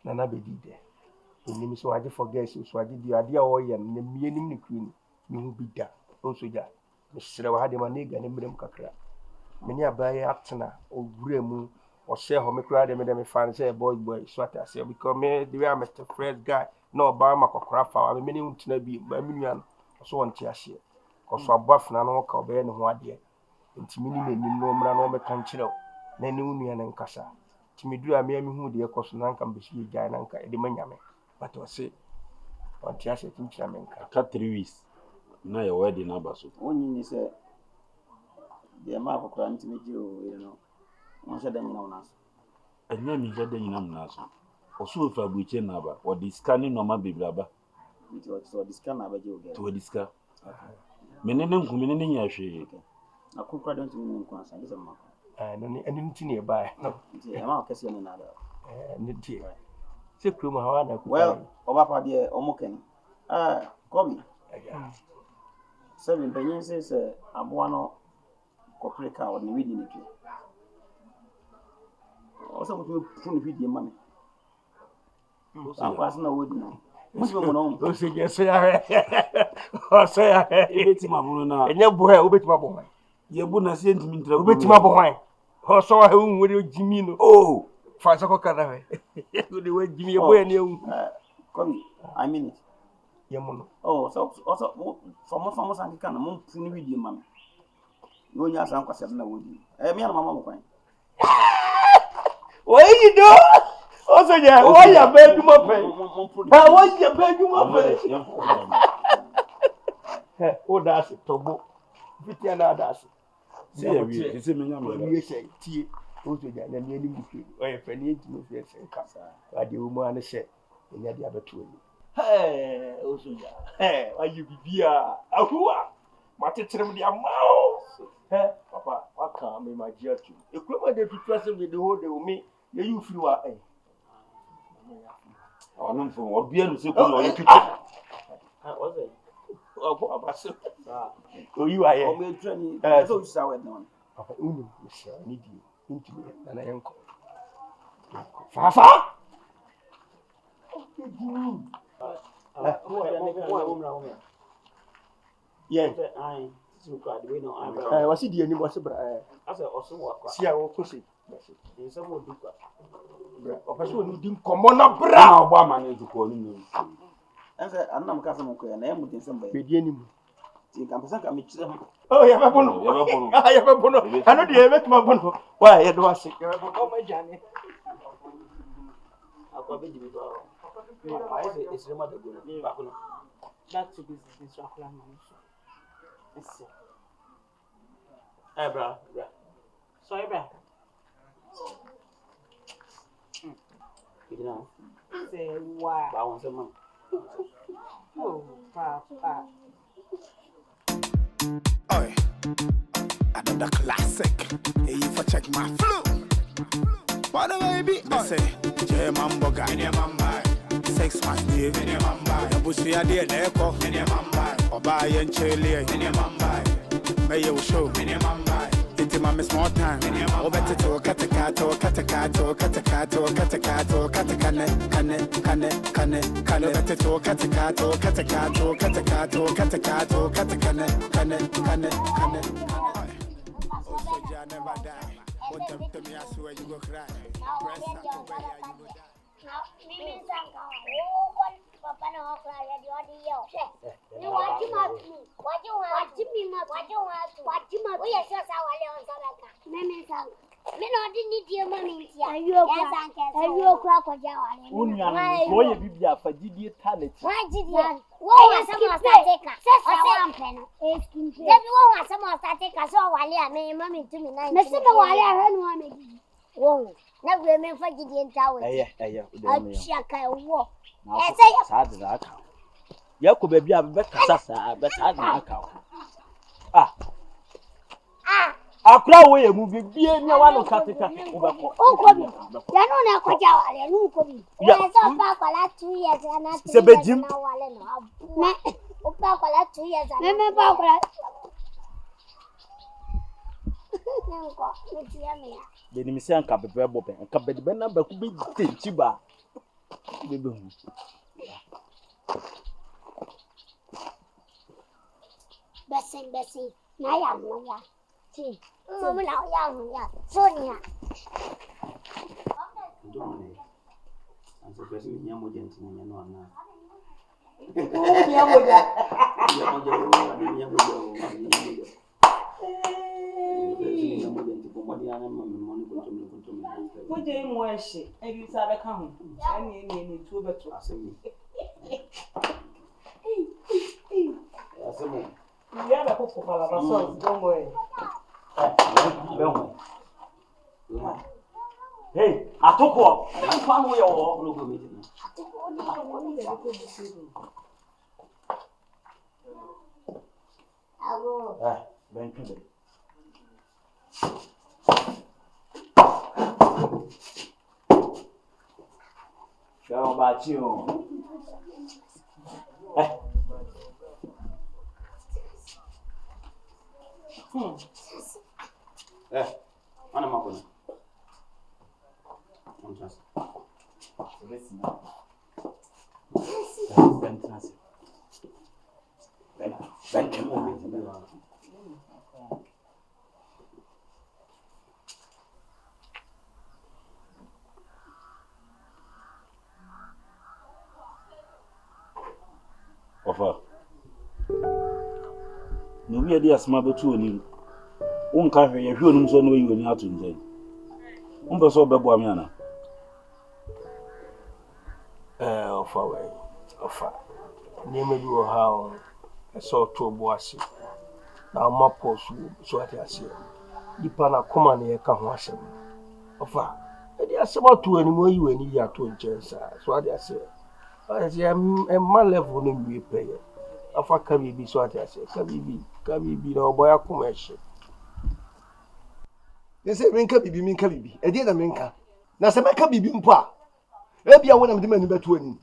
Na be di de. Enim so age forget so age di ade a wo ye na mienim ne kru ni hu bi da. O so ja. Misre wa de ma ne ga ne mrem kakra. Meni abaye atena owura mu o se ho me kra de me fan say boy swat as because me the way I'm the first guy no ba ma kokra fa wa me ni ntena bi ba me nua so won ti ase ko so abaf na no ka obaye ne ho ade ntimi ni menim no mra no me kan kire na ni nua ne nkasa timi duru a me hu de ko so na nka mbesi gya na nka de manyame but o se won ti ase timi kira me nka ka 3 weeks na your wedding na baso Onyi ni se de ma kokra ntimi gye o no won se da nyina wona so anya mi jada nyina mna so oso fa buche na ba o di scanning no ma bebraba nti o so di scan na ba gye o ge to di scan menene nkumene ne nya hwe na kokra don ntimi nko asa de se ma no ni eni nti ne ba no nti e ma o kese ne na da ni ti se kru ma hawa na ku well oba pa de o mo ken Kobi seven penyin se aboa no kopreka o ni widi ne twe o se mo tun widi ma me o kwa se na wodi no mo se mo no o se je se ya o se ya ebeti ma bunu na enye bu he obeti ma bo hwan ye bu na se ntimi ntra obeti ma bo hwan o so wa he nwere jimi no oh fa so ko kana we o de we jimi ye bo ye ne hu Kobi I mean it ye mo no oh so for mo san kan mo tun widi ma me no nya san kwase na wodi me na mama mo kwan oyi do o so je o ya be du mo pe ha o ya be du mo pe o da se tobo fitia na da se se ya wi ese menya me wi se tie o so je na ni ani mu pe o ye fe ni enti no fe se nka wa de o mu an se nya de abeto ni o so ja ayi bibia ahuwa matetrem de amao papa waka me magia tu ekroma de tutwase we de ho de umi ye you free wa onu mfo obia no se ko no ye tutu o se o abaso o you aye o me trani so you saw it no papa unu misha ni di intimi na yenko fafa yen wasi di ani wasi bra asa oso wa si a wo kosi nsa mo du kwa o pa so ni di nkomo na bra na ogba ma ne zuko ni no asa annam ka sama ko ya na yemu din samba be di ani mu ti kan pesa ka mi kire ho oh ya ba bono ya ba bono anu di e betuma bono wa ya do wasi ya ba bono ma jani akwa be di bi do I say it's remote go back no back to business rakula na so yes bra sorry bra kidina say why ba won say man oh papa Oi, another classic. Hey, if I check my flow. What a baby, I say, J Mambo guy, sex my name, the bussy idea, Echo, Oba and Chile, may you show, it's my small time, over to Catacato, Catacato, Catacato, Catacato, Catacane, Cane, Catacato, Catacato, Catacato, Catacato, Catacato, Catacane, also never die. What them to me, I swear you go cry. Press up to where you go die. Now, Mimi Sanka, oh, Papa, no, cry at your deal. You want him up me? What you want? What you want? We are just our little Sanka. Mimi Sanka. Me no didn't need your money. Are you a crack or Jawa? Boy, Bibia for Didi Talent. Why did you? What was some of that taker? Says I want pen. Everyone was some of that taker. So while I made mommy to me, Mr. Wally, I heard one. Whoa, never remember for Didi and Tower. Shaka walk. I say, Yako baby a be kasa be sa na aka. Akra wo ye mu bibie nya wa no katika ubeko. Okobi. Ya no na kwaja wale no okobi. Ya so pa kwala 2 years na 3 years na wale no. Me o pa kwala 2 years na. Me pa kwala. Nko, me tia me ya. De ni misi anka bebe bobe. Anka bebe na ba ku be tenchi ba. Bebe hu. Besi. Na ya mo ya. Si. Mama na ya. Sonia. Ndone. Anza pesa nya moja ntini nya na. Nya moja. Kuje mu ehye, ebi sa be ka ho. Ani tu beto. Asemi. Ya ba ko pala ba so don't worry. Hey, atoko. Kwa ho ye wo no go meet na. Ago. Ben kide. Chao ba chi o. Ana makona. Contrast. Listen. Ofa. No bi ade asma betu oni. Wonka hwe ye hwe onum so no yi oni ato nze. Won so bebo am yana. Ofa. Name bi wo ha o. So to bo ase. Na ma posu so ati ase. Dipa na koma na ye ka ho asem. Ofa. Edi asem atu ani mo yi wani ya to nchensa. So ati ase. Ase ma level no mi peye. Afa ka bibi so ati ase. Ka bibi na oboya koma ehye. Yese minka bibi. Edi na minka. Na se meka bibi mpo a. Ebia wona mde mani betu ani.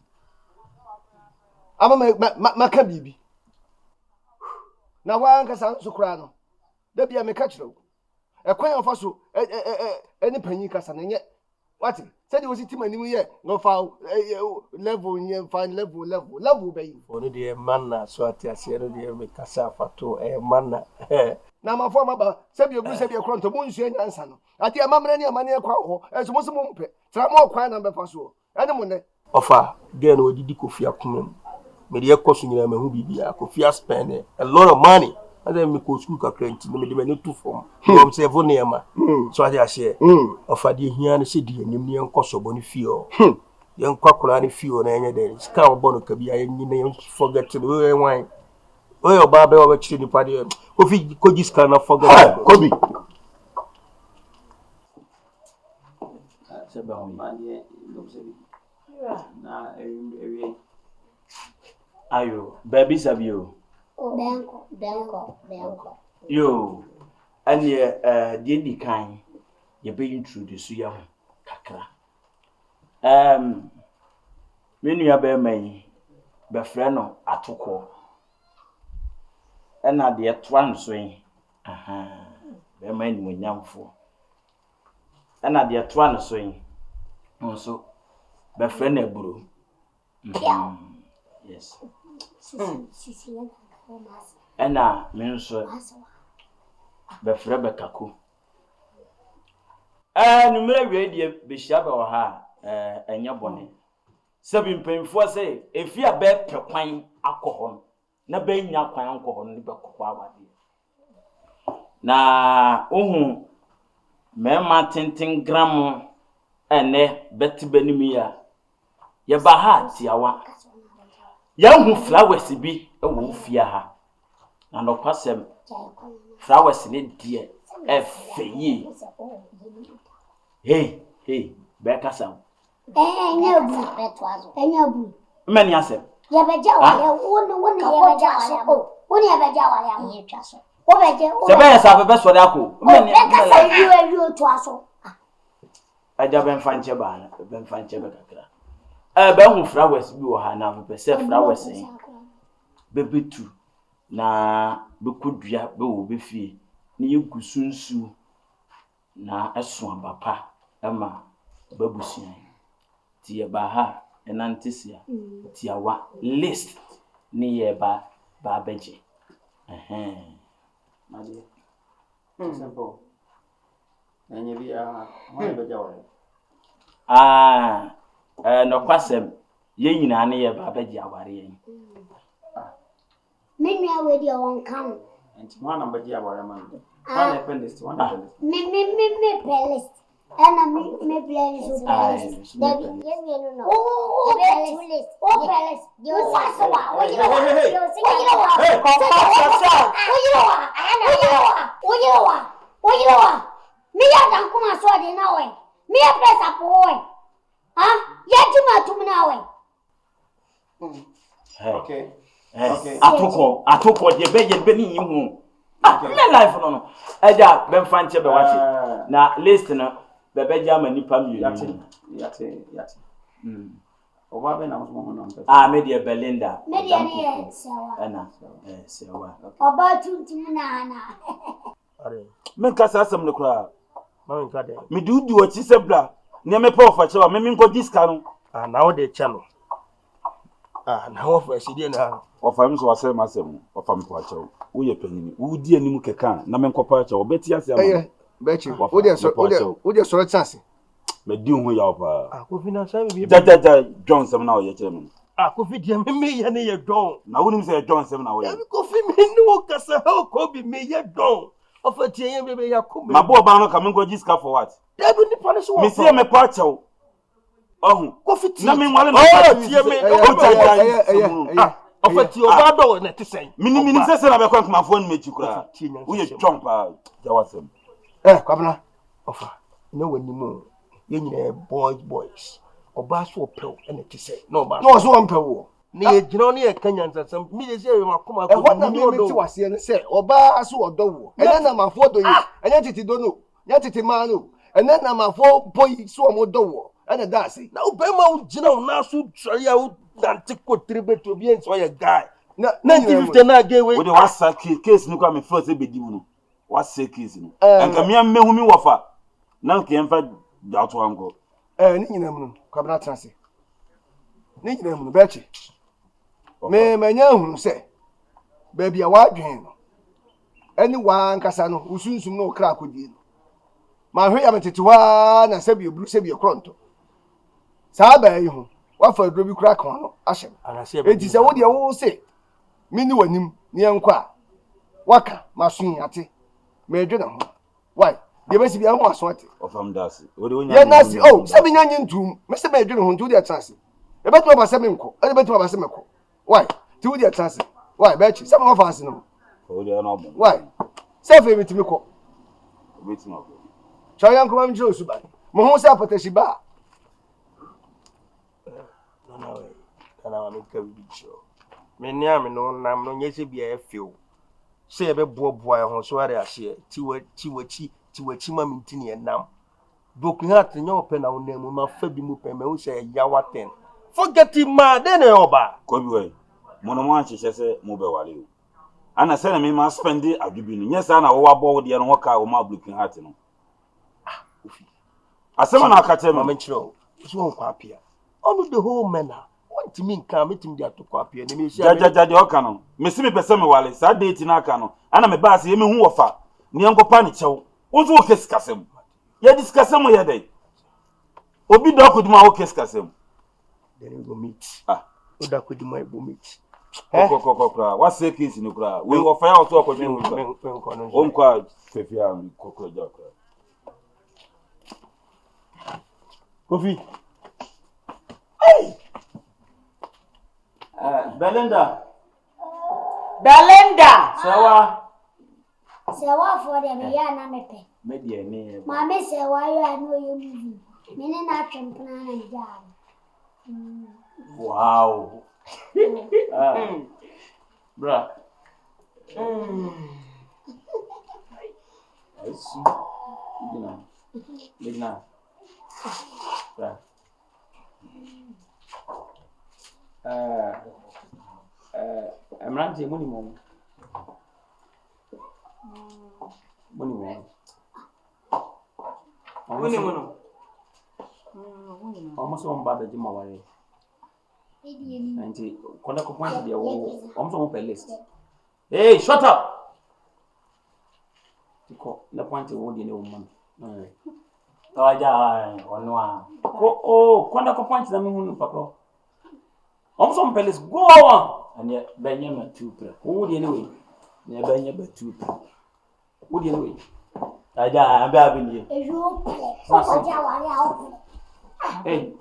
Ama maka bibi. Na wa anka san so kura no. Da bia meka kire wo. Ekwan ofa so eni panyi kasa na nye. What? Said you was it mani ye no fa level nye fa level be. Onu de man na so ati ase no de me kasa fato man na. Na ma fo ma ba se bia gu se bia kronto mo nsu anyansa no. Ati amamre ni amane kwa ho. Eso mo se mo mpe. Tra mo kwa na be fa so. Ene mo ne. Ofa, gen odidi Kofi akumem. Me de ekosu nyina ma hu bibia. Kofi spend a lot of money. And then me go school kakra nti me de me to form. From se vo ne ma. So ade ahye. Ofa de hia ne se di anim ne enkoso bo ne fio. Yen kwakora ne fio na enye de. Ska obo no kabia yen ne yen forget we wan. Oyo ba be wa chiri ni pade. Kofi koji ska na forget. Kobi. Se ba ho manye ndo se bi. Na ewie. Ayo, baby sabio. Benko. Yo, anye di kan ye be introduce ya ho kakra. Menu ya be man be frɛ no atoko. Ɛna de etwan so yi. Be man ni monyamfo. Ɛna de etwan so yi. Nso be frɛ no aburo. Yes. Ena menso be frɛ be kako. Numere wie die be hia be wo ha enya bone. Sabi mpemfo se efi a be pekwan akɔhɔ na be nya kwan akɔhɔ no be kokɔ awade. Na ohun mema tenten gram ene betibe nimi ya. Ye ba ha tiawa. Yahu flowers bi ewo fia ha. Na no kwasem flowers ne die efeyi. Hey, be kasa. Enyabu petwazo. Enyabu. Mani asem. Ya beja wale woni ya beja wale. Woni ya beja wale amu twa so. Wo beje. Se be sa be so da ko. Me ka sa yu twa so. Aja ben fanche ba na, ben fanche be kakra. Be hu flowers bi wo ha na be se flowers en. Be betu na be kodua be wo be fie. Ni yegusunsu na eso abapa ama babusian. Ti ye ba ha enantesia. Ti awa list ni ye ba beje. Madia. Simple. Enye bia ho beja wale. No kwasem ye nyina ne ye ba beje aware yen. Me nua we dia won kan. Enti mo na beje aware man. One appendix, one appendix. Me playlist. Ana me playlist. Dabi ye no. Oh, playlist. Oh, playlist. Yo saso wa. Oye wa. Me ya dan kuma so de na we. Me ya press up we. Ya juma tum na we. Okay. Okay. Atoko de be ni hu. Me life no. Eja ben fanche be wache. Na list no be beja ma nipa mi. Yate. Oba be na mo no. Me de Belinda. Me de ne sewa. Ana sewa. Oba tuntum na ana. Are. Men kasa asem ne kura. Ma nka de. Me du ochi sebla. Ne me pa ofache wa me nko diska no. Na wo de che no. Na wo fa sidie na. Ofam so wasem masem. Ofam ko ache. Wo ye panini. Wo di anim keka na me nkopa ache. Wo beti ase ama. Bechi. Wo de so chance. Me di hu ya opa. Kofi na sa bi. Jaja John sem na wo ye kire me. Kofi dia me ye ne ye don. Na wo nim se John sem na wo ye. Kofi me no kasa ha ko bi me ye don. Ofa tie ye be ya ko me. Mabo ba no ka me nko jiska for what? Ebi ni pa ne so. Me see me pa ache. Kofi tie. Na me nwale na tie me. Ofati oba do na tisen. Minim sese na be kwa nkmafo ni mechi kura. Wo ye twon pa jawasem. Kwabna. Ofa. Na wanimu. Ye nyina boys. Oba so pew na tisen. No ba. No so pew. Na ye gina na ye kanya nsasam. Mi de se we makoma ko. What na me ti wase ne se oba so odo wo. Ene na mafo do yi. Ene titi do no. Nya titi ma no. Ene na mafo boy so o mo do wo. Ene da se. Na obema wo gina na so tware ya wo Dantiko tribeto bien so ye guy. Na 1950 na gay we. We dey wasa case ni kwa me first e be di mu no. Wasa case ni. Enka me mehu mi wofa. Na nke emfa da to ango. Ni nyina mu no. Kwabna transe. Ni nyina mu no bechi. Me manya hu se. Ba bia wa dwen no. Ani wa nkasa no usunsum no kra akodi no. Ma hwe ya metetiwa na se bi obru se bi ekronto. Sa ba yi hu. Wafa drobi kura kan no ahyem enti se wo de wo se mini wanim ne enko a waka masun ate me dwe na ho why de besi bia ho aso ate ofam dasi wo de wonya ye nasi se me nyanye ntum me se me dwe no ho ntu de chance e betu ba se me nko e betu ba se me ko why ti wo de chance why be chi se me wafa ase no wo de na obo why se fe me ti me ko beti no cha yan ko ma mjiro suba mo ho se apotashi ba na me ka bicho me nia me no nam no nyese bia efio se ye be boa ho so are ase tiwachi ma mintini enam broken heart nyo pe na wonam ma fa bi mu pe me wo se yawa ten forget him ma de ne oba ko bi we mono mo anhyehyɛ sɛ mo be wale o ana sɛ na me ma spend adwubi no nyesa na wo wabɔ wo de no ho ka wo ma broken heart no ofi asɛm na aka tɛ ma menkyerɛ so won kwa apia onu the whole manner want me nka metim dia to kwa apia ne me hia jaja de oka no me si me pese me wale sa date na aka no ana me ba se ye me hu wofa ne enkopa ne kyɛw wonso wo kesikasem ye diskasem ye dey obi do akuduma wo kesikasem then we go meet oda akuduma e go meet kokokokokra wa se case ni kra we wofa ya oto akwadwe hu onkwa fefia kokokra jakra Kofi. Hey! Belinda. Sewa for the me ya na mepe. Me de ne. Ma me sewa yo anu yo movie. Me ne na twempna na ja. Wow. Bruh. I see. Ligna. Bruh. I'm running money mom. Money mom. Money mom. Almost one bad at Jimawari. And Konda point the almost one per list. Hey, shut up! The point of wood in a woman. Oh, Konda point the moon, Papa. Almost one per list. Go on! And yet, Benjamin two. Who would anyway? Near Benjamin two. Would anyway? I'm having you. Hey,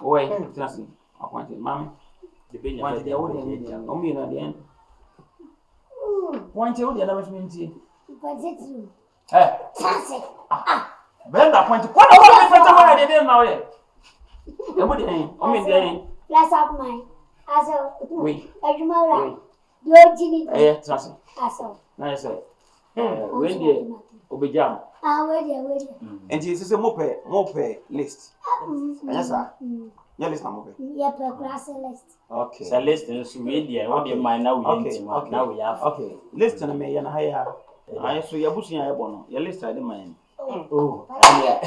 wait, Justin. I wanted Mammy. The Benjamin wanted the old only at the end. Point to the other community. Eh, Bella pointed. What I didn't know it. Nobody ain't. I mean, they ain't. Bless up mine. As a wait. Your Ginny. Eh, Justin. As a nice. When you Obejam. Wait. And she says, Mope list. Yes, sir. Yeah, list number. Yeah, per class list. Okay. So list is really what you mind now. Okay. Now we have. Okay. List and me and higher. I saw your bushing. I want your list. I didn't mind. Oh, yeah.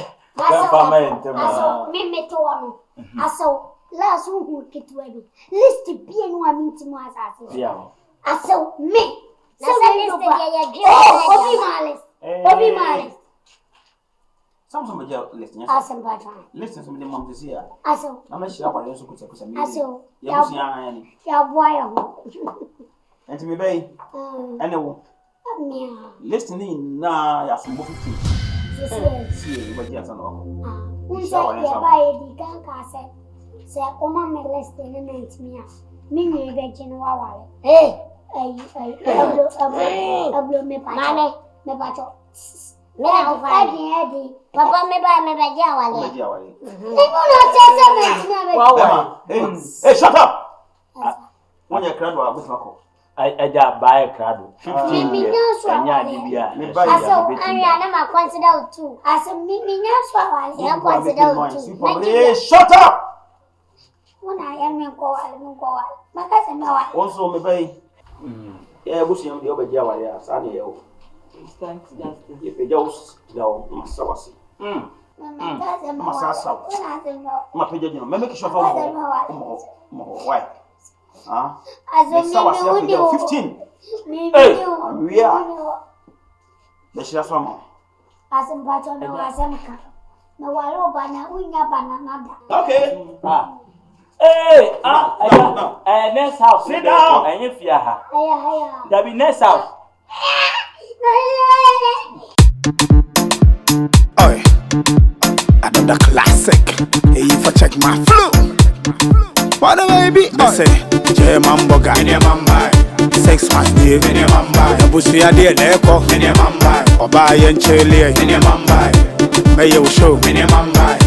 Me to one. I saw last one get ready. List to be and one meeting was at. Yeah. I saw me. So my list. Bobby my list. Some list. Awesome, but listen to me, the month this year. I saw. I'm sure I also could say, I saw. Yeah, why? And to me, bay. Anyway, listening now, yes, 50. See, but yes, I know. Who said you buy the gun cassette? Say, oh, mamma, less than a minute. Me, virgin, wow. Hey, I blow me, Papa, me patrol. Papa, me buy me by Jawali. Hey, shut up! When you crowd was Mako. I just buy a crowd. 15 years. I saw Ariana consider too. I said, I consider too. Hey, shut up! When I am go, my cousin, no. Also, me bay. Yeah, bush him the over Jawali, Sunny. Thanks, Justin. If it goes, no, Masawasi. Masasa. My pigeon, make sure why? Ah, as a 15. Hey, we are. The Shasama. As a button, no, as a car. No, banana. Okay. Ah. Hey, next house. Sit down. And if you have, there be next house. Oi, another classic. Hey, if I check my flow. What a baby. I say, J Mambo guy. In your mamba. 6 1 year. In your mamba. The bush ya dear echo. In your mamba. Oba yen chili. In your mamba. May you show. In your mamba.